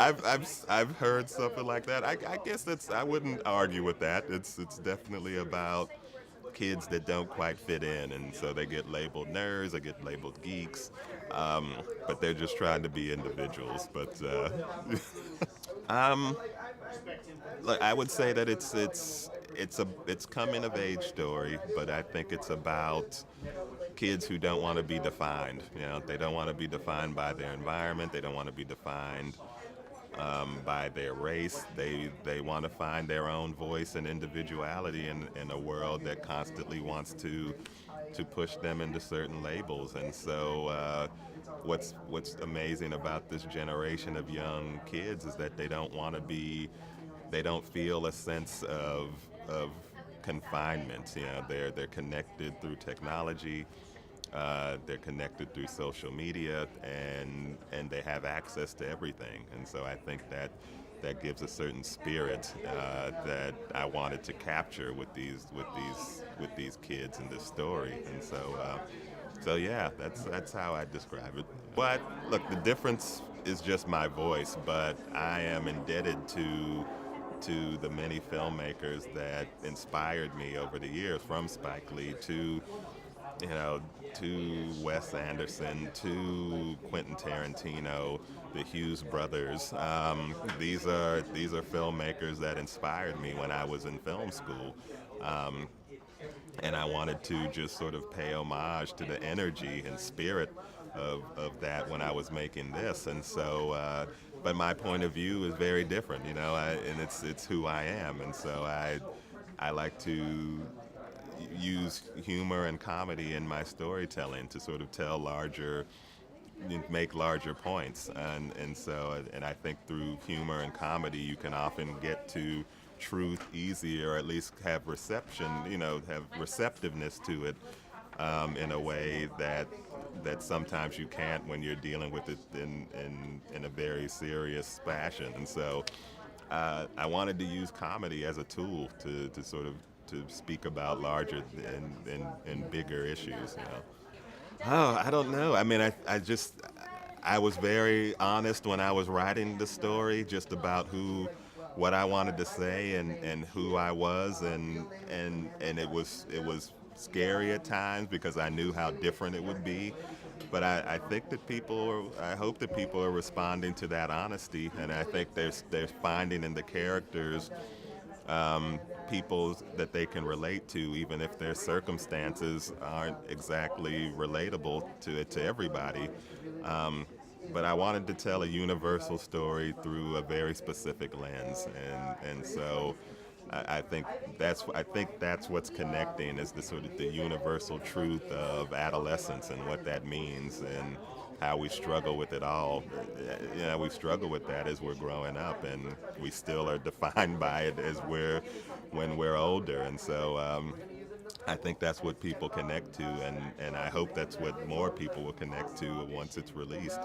I've heard something like that. I guess I wouldn't argue with that. It's definitely about kids that don't quite fit in, and so they get labeled nerds, they get labeled geeks, but they're just trying to be individuals. But um, look, I would say that it's coming of age story, but I think it's about kids who don't want to be defined. You know, they don't want to be defined by their environment. They don't want to be defined by their race. They want to find their own voice and individuality in a world that constantly wants to push them into certain labels. And so, what's amazing about this generation of young kids is that they don't feel a sense of confinement. You know, they're connected through technology. They're connected through social media, and they have access to everything. And so I think that gives a certain spirit that I wanted to capture with these kids in this story. And so yeah, that's how I describe it. But look, the difference is just my voice, but I am indebted to the many filmmakers that inspired me over the years, from Spike Lee to you know, to Wes Anderson, to Quentin Tarantino, the Hughes brothers. These are filmmakers that inspired me when I was in film school, um, and I wanted to just sort of pay homage to the energy and spirit of that when I was making this. And so, but my point of view is very different, you know, and it's who I am, and so I like to use humor and comedy in my storytelling to sort of tell larger make larger points, and I think through humor and comedy you can often get to truth easier, or at least have reception, you know, have receptiveness to it, in a way that sometimes you can't when you're dealing with it in a very serious fashion. And so I wanted to use comedy as a tool to sort of to speak about larger and bigger issues. You know. Oh, I don't know. I mean, I was very honest when I was writing the story, just about what I wanted to say, and who I was, and it was scary at times because I knew how different it would be. But I think that I hope that people are responding to that honesty, and I think they're finding in the characters people that they can relate to, even if their circumstances aren't exactly relatable to everybody. Um, but I wanted to tell a universal story through a very specific lens, and so I think that's what's connecting, is the sort of the universal truth of adolescence and what that means, and how we struggle with it all. You know, we struggle with that as we're growing up, and we still are defined by it as when we're older. And so I think that's what people connect to, and I hope that's what more people will connect to once it's released.